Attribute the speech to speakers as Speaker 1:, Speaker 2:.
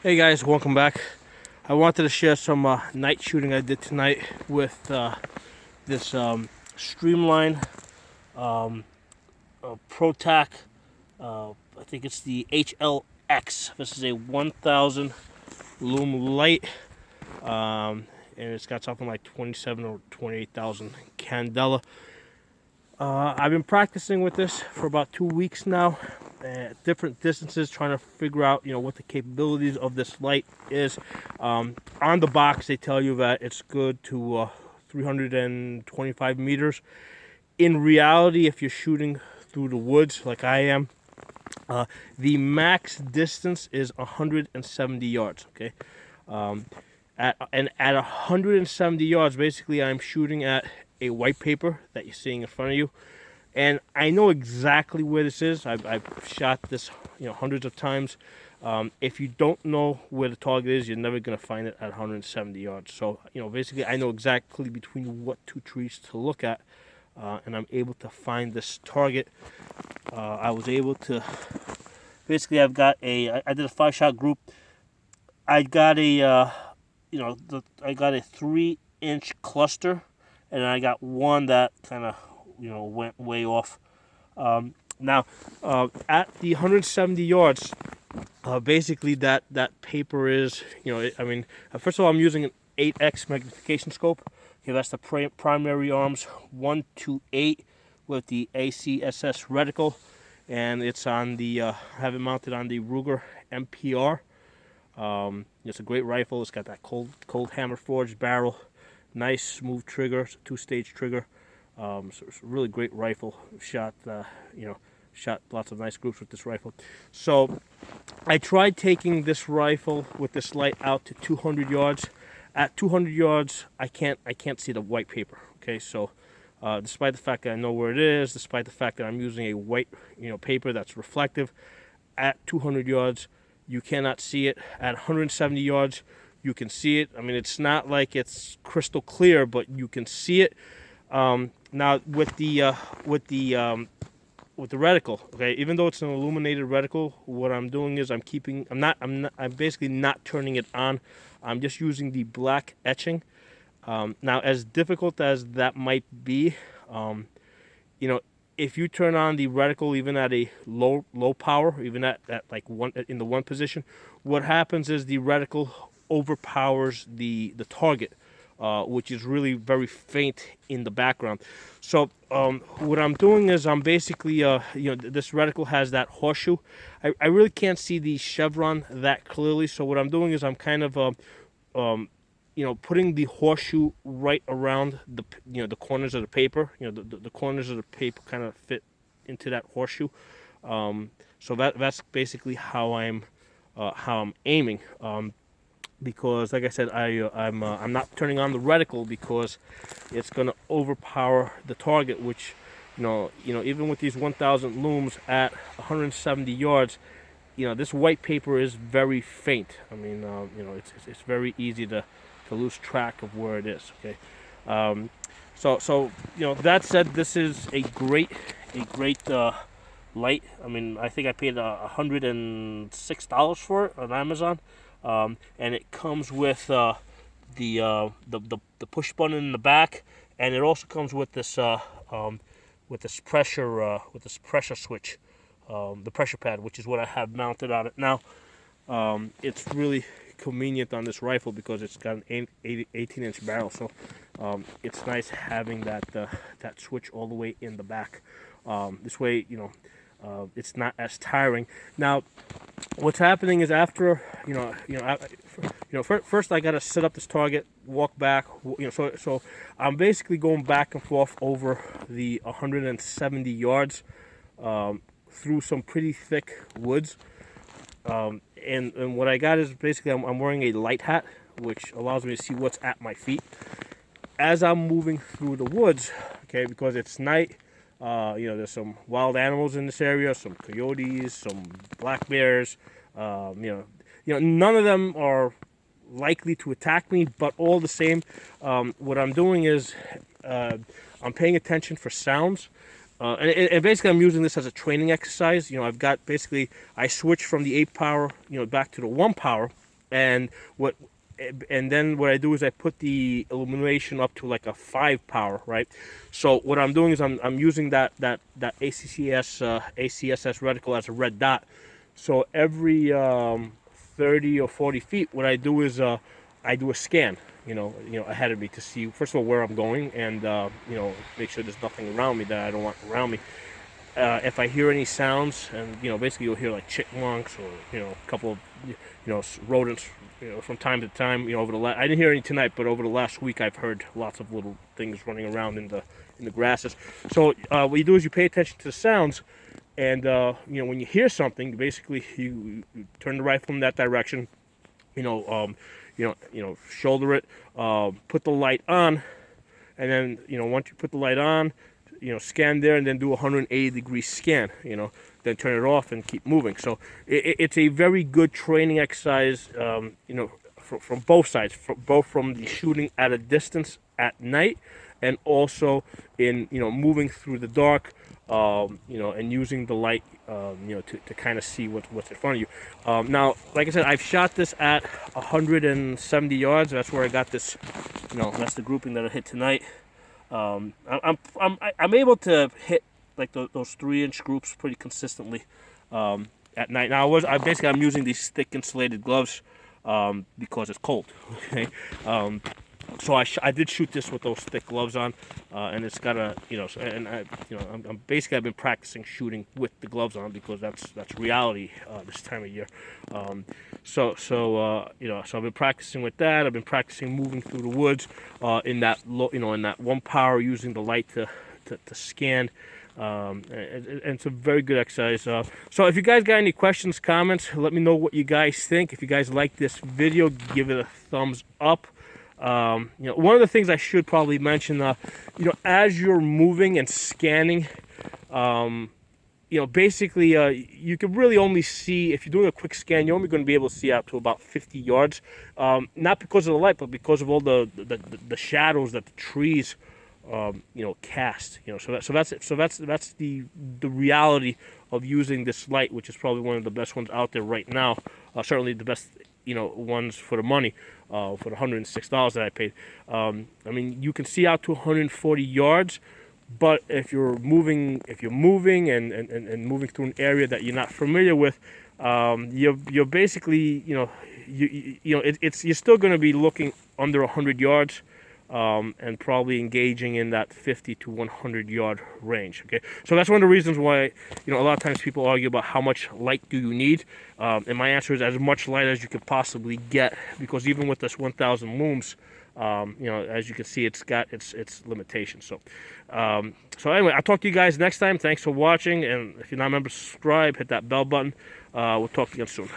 Speaker 1: Hey guys, welcome back. I wanted to share some night shooting I did tonight with this Streamline ProTac. I think it's the HL-X. This is a 1000 lume light, and it's got something like 27 or 28,000 candela. I've been practicing with this for about 2 weeks now, at different distances, trying to figure out, what the capabilities of this light is. On the box, they tell you that it's good to 325 meters. In reality, if you're shooting through the woods like I am, the max distance is 170 yards. Okay, at 170 yards, basically, I'm shooting at a white paper that you're seeing in front of you. And I know exactly where this is. I've shot this, hundreds of times. If you don't know where the target is, you're never going to find it at 170 yards. So, basically, I know exactly between what two trees to look at, and I'm able to find this target. I was able to, basically, I did a 5-shot group. I got a, I got a 3-inch cluster, and I got one that kind of went way off. Now, at the 170 yards, basically that paper is, first of all, I'm using an 8x magnification scope. Okay, that's the primary arms 1 to 8 with the ACSS reticle, and it's on the, I have it mounted on the Ruger MPR. It's a great rifle. It's got that cold hammer forged barrel, nice smooth trigger. It's a 2-stage trigger. So it's a really great rifle. Shot lots of nice groups with this rifle. So I tried taking this rifle with this light out to 200 yards. At 200 yards, I can't see the white paper. Okay, so despite the fact that I know where it is, despite the fact that I'm using a white paper that's reflective, at 200 yards you cannot see it. At 170 yards you can see it. I mean, it's not like it's crystal clear, but you can see it. Now with the reticle, okay, even though it's an illuminated reticle, what I'm doing is I'm basically not turning it on. I'm just using the black etching. Now, as difficult as that might be, if you turn on the reticle even at a low power, even at like in the 1 position, what happens is the reticle overpowers the target, which is really very faint in the background. So what I'm doing is I'm basically, this reticle has that horseshoe. I really can't see the chevron that clearly. So what I'm doing is I'm kind of, putting the horseshoe right around the corners of the paper. The corners of the paper kind of fit into that horseshoe. So that's basically how I'm aiming. Because, like I said, I'm not turning on the reticle because it's going to overpower the target. Which, even with these 1,000 looms at 170 yards, this white paper is very faint. I mean, it's very easy to lose track of where it is. Okay, so that said, this is a great light. I mean, I think I paid $106 for it on Amazon. And it comes with the push button in the back, and it also comes with this pressure switch, the pressure pad, which is what I have mounted on it now. It's really convenient on this rifle because it's got an 18-inch barrel, so it's nice having that switch all the way in the back. This way, it's not as tiring. Now, what's happening is after, first I got to set up this target, walk back, so I'm basically going back and forth over the 170 yards through some pretty thick woods. And what I got is basically I'm wearing a light hat, which allows me to see what's at my feet as I'm moving through the woods. Okay, because it's night. There's some wild animals in this area, some coyotes, some black bears. None of them are likely to attack me, but all the same, what I'm doing is I'm paying attention for sounds. And basically I'm using this as a training exercise. I've got I switched from the 8 power, back to the 1 power. and then what I do is I put the illumination up to like a 5 power, right? So what I'm doing is I'm using that ACSS reticle as a red dot. So every 30 or 40 feet, what I do is I do a scan, ahead of me to see, first of all, where I'm going, and make sure there's nothing around me that I don't want around me. If I hear any sounds, and basically you'll hear like chipmunks or a couple of rodents, from time to time. Over I didn't hear any tonight, but over the last week I've heard lots of little things running around in the grasses. So what you do is you pay attention to the sounds, and when you hear something, basically you turn the rifle in that direction. Shoulder it, put the light on, and then once you put the light on, scan there, and then do a 180-degree scan, then turn it off and keep moving. So it's a very good training exercise, from both sides, both from the shooting at a distance at night, and also in, moving through the dark, and using the light, to kind of see what's in front of you. Now, like I said, I've shot this at 170 yards. That's where I got this, that's the grouping that I hit tonight. I'm able to hit like those 3-inch groups pretty consistently at night. Now I'm using these thick insulated gloves because it's cold. Okay, so I did shoot this with those thick gloves on, and it's got a I'm basically, I've been practicing shooting with the gloves on because that's reality this time of year. So I've been practicing with that. I've been practicing moving through the woods in that in that 1 power, using the light to scan. And it's a very good exercise. So if you guys got any questions, comments, let me know what you guys think. If you guys like this video, give it a thumbs up. One of the things I should probably mention, as you're moving and scanning, basically, you can really only see, if you're doing a quick scan, you're only going to be able to see out to about 50 yards. Not because of the light, but because of all the shadows that the trees, cast. So that's the reality of using this light, which is probably one of the best ones out there right now. Certainly the best, ones for the money, for the $106 that I paid. You can see out to 140 yards. But if you're moving and moving through an area that you're not familiar with, you're basically, you're still going to be looking under 100 yards, and probably engaging in that 50 to 100 yard range. Okay, so that's one of the reasons why, a lot of times people argue about how much light do you need, and my answer is as much light as you could possibly get, because even with this 1,000 looms, as you can see, it's got its limitations. So anyway, I'll talk to you guys next time. Thanks for watching, and if you're not a member, subscribe, hit that bell button. We'll talk again soon.